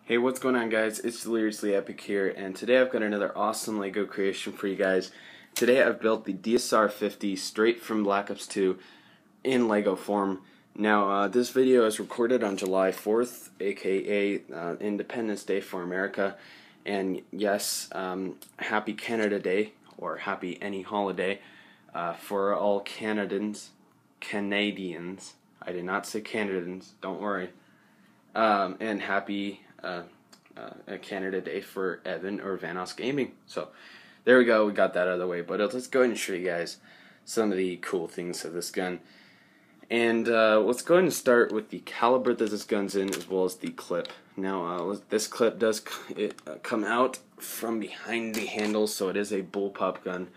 Hey, what's going on, guys? It's Deliriouslyepic here, and today I've got another awesome LEGO creation for you guys. Today I've built the DSR 50 straight from Black Ops 2 in LEGO form. Now, this video is recorded on July 4th, aka Independence Day for America. And yes, happy Canada Day, or happy any holiday, for all Canadians. I did not say Canadians, don't worry. And happy Canada Day for Evan or Vanos Gaming. So there we go, we got that out of the way. But let's go ahead and show you guys some of the cool things of this gun. And let's go ahead and start with the caliber that this gun's in, as well as the clip. Now this clip does come out from behind the handle, so it is a bullpup gun.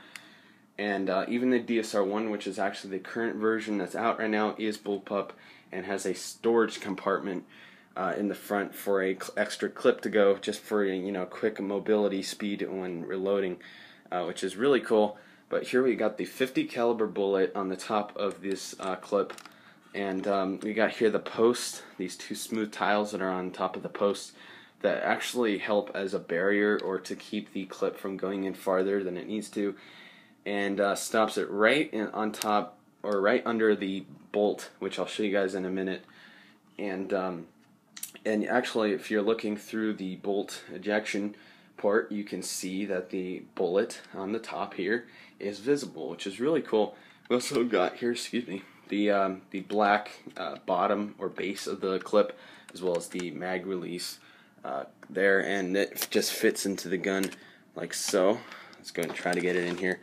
And even the DSR-1, which is actually the current version that's out right now, is bullpup and has a storage compartment in the front for a extra clip to go, just for quick mobility speed when reloading, which is really cool. But here we got the 50 caliber bullet on the top of this clip, and we got here the post, these two smooth tiles that are on top of the post that actually help as a barrier or to keep the clip from going in farther than it needs to, and stops it right on top or right under the bolt, which I'll show you guys in a minute. And actually, if you're looking through the bolt ejection port, you can see that the bullet on the top here is visible, which is really cool. We also got here, the black bottom or base of the clip, as well as the mag release there, and it just fits into the gun like so. Let's go and try to get it in here.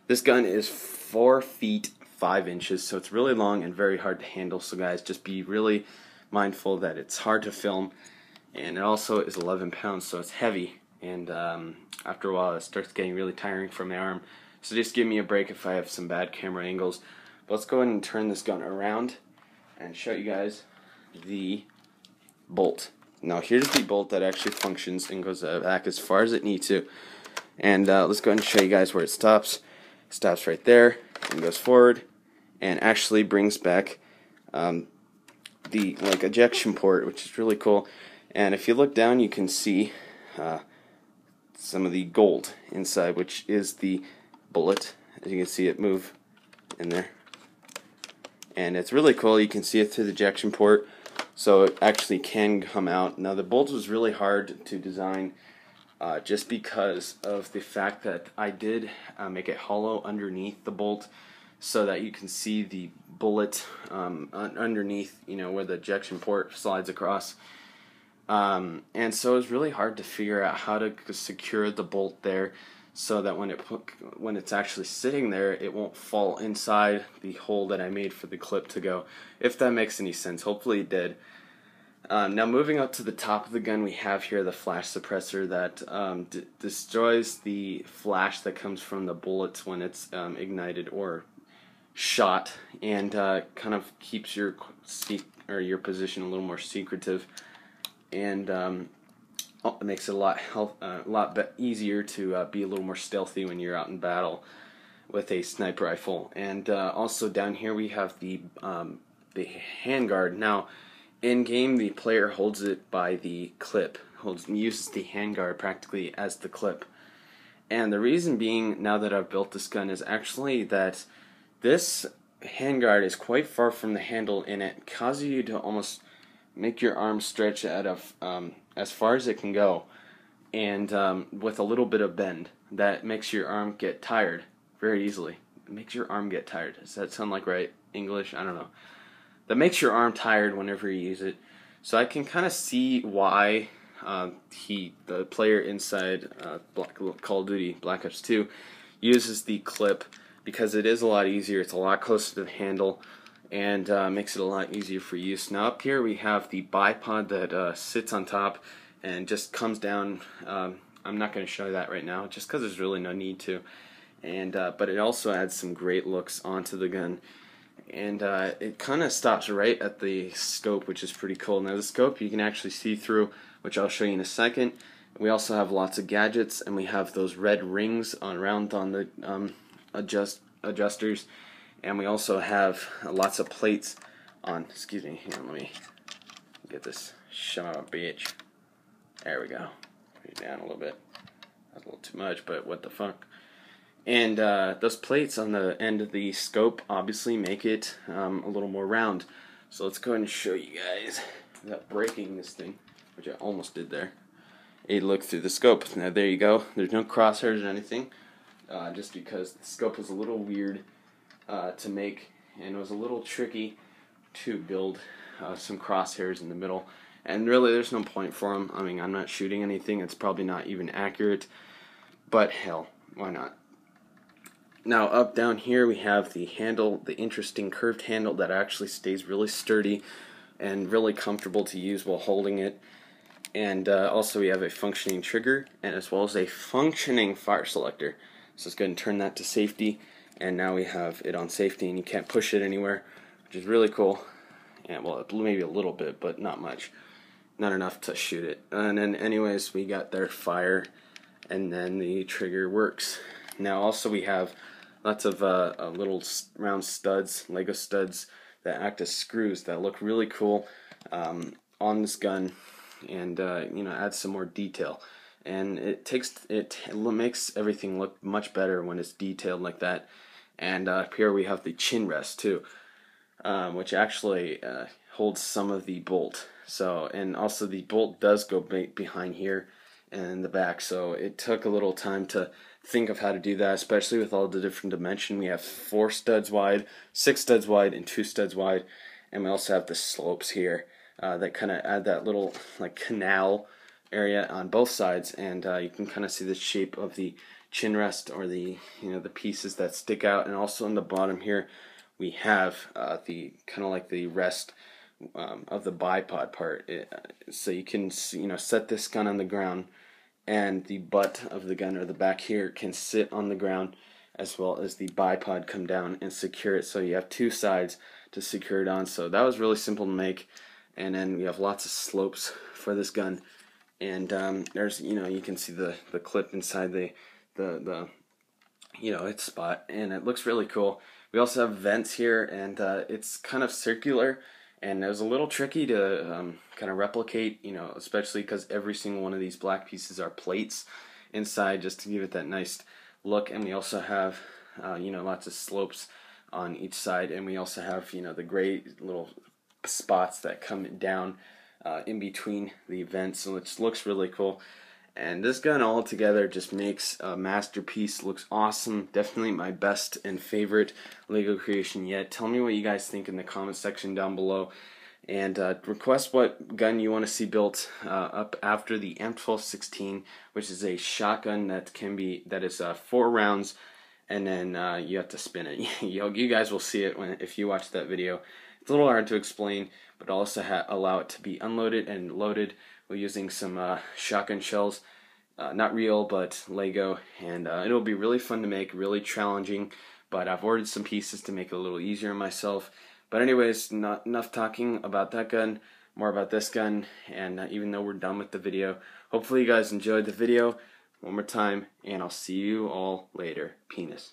This gun is 4 feet 5 inches, so it's really long and very hard to handle. So guys, just be really mindful that it's hard to film, and it also is 11 pounds, so it's heavy, and after a while it starts getting really tiring for my arm, so just give me a break if I have some bad camera angles. But let's go ahead and turn this gun around and show you guys the bolt. Now here's the bolt that actually functions and goes back as far as it needs to, and let's go ahead and show you guys where it stops. It stops right there and goes forward and actually brings back the ejection port, which is really cool. And if you look down, you can see some of the gold inside, which is the bullet. As you can see it move in there, and it's really cool. You can see it through the ejection port, so it actually can come out. Now the bolt was really hard to design, just because of the fact that I did make it hollow underneath the bolt, so that you can see the bullet underneath, where the ejection port slides across. And so it was really hard to figure out how to secure the bolt there, so that when it's actually sitting there, it won't fall inside the hole that I made for the clip to go. If that makes any sense, hopefully it did. Now moving up to the top of the gun, we have here the flash suppressor that destroys the flash that comes from the bullets when it's ignited or shot, and kind of keeps your position a little more secretive, and it makes it a lot easier to be a little more stealthy when you're out in battle with a sniper rifle. And also down here we have the handguard. Now in game, the player holds it by the clip, uses the handguard practically as the clip. And the reason being, now that I've built this gun, is actually that this handguard is quite far from the handle, and it causes you to almost make your arm stretch out of as far as it can go, and with a little bit of bend. That makes your arm get tired very easily. It makes your arm get tired. Does that sound like right English? I don't know. That makes your arm tired whenever you use it. So I can kind of see why the player inside Call of Duty Black Ops 2 uses the clip, because it is a lot easier. It's a lot closer to the handle, and makes it a lot easier for use. Now up here we have the bipod that sits on top and just comes down. I'm not going to show that right now, just because there's really no need to. And but it also adds some great looks onto the gun. And it kind of stops right at the scope, which is pretty cool. Now the scope you can actually see through, which I'll show you in a second. We also have lots of gadgets, and we have those red rings around on the adjusters, and we also have lots of plates on. Excuse me, hang on, let me get this. Shut up, bitch. There we go. Put it down a little bit. That's a little too much, but what the fuck. And those plates on the end of the scope obviously make it a little more round. So let's go ahead and show you guys without breaking this thing, which I almost did there. A look through the scope. Now there you go. There's no crosshairs or anything, just because the scope was a little weird to make, and it was a little tricky to build some crosshairs in the middle. And really, there's no point for them. I mean, I'm not shooting anything. It's probably not even accurate, but hell, why not? Now up down here we have the handle, the interesting curved handle that actually stays really sturdy and really comfortable to use while holding it. And also we have a functioning trigger, and as well as a functioning fire selector. So let's go ahead and turn that to safety, and now we have it on safety, and you can't push it anywhere, which is really cool. And well, maybe a little bit, but not much, not enough to shoot it. And then anyways, we got their fire, and then the trigger works. Now also we have lots of little round studs, Lego studs, that act as screws that look really cool on this gun, and you know, add some more detail. And it makes everything look much better when it's detailed like that. And up here we have the chin rest too, which actually holds some of the bolt. So, and also the bolt does go behind here and in the back. So it took a little time to think of how to do that, especially with all the different dimension. We have 4 studs wide, 6 studs wide, and 2 studs wide. And we also have the slopes here that kind of add that little like canal area on both sides, and you can kind of see the shape of the chin rest, or the, you know, the pieces that stick out. And also on the bottom here we have the kind of like the rest of the bipod part, so you can, you know, set this gun on the ground, and the butt of the gun, or the back here, can sit on the ground, as well as the bipod come down and secure it. So you have 2 sides to secure it on. So that was really simple to make. And then we have lots of slopes for this gun, and there's, you know, you can see the clip inside the you know, its spot, and it looks really cool. We also have vents here, and it's kind of circular, and it was a little tricky to kind of replicate, you know, especially because every single one of these black pieces are plates inside, just to give it that nice look. And we also have you know, lots of slopes on each side, and we also have, you know, the gray little spots that come down in between the vents, so it looks really cool. And this gun all together just makes a masterpiece. Looks awesome. Definitely my best and favorite Lego creation yet. Tell me what you guys think in the comment section down below, and request what gun you want to see built up after the M1216, which is a shotgun that is 4 rounds, and then you have to spin it. You guys will see it if you watch that video. It's a little hard to explain, but also allow it to be unloaded and loaded. We're using some shotgun shells, not real, but Lego, and it'll be really fun to make, really challenging, but I've ordered some pieces to make it a little easier on myself. But anyways, not enough talking about that gun, more about this gun. And even though we're done with the video, hopefully you guys enjoyed the video one more time, and I'll see you all later. Penis.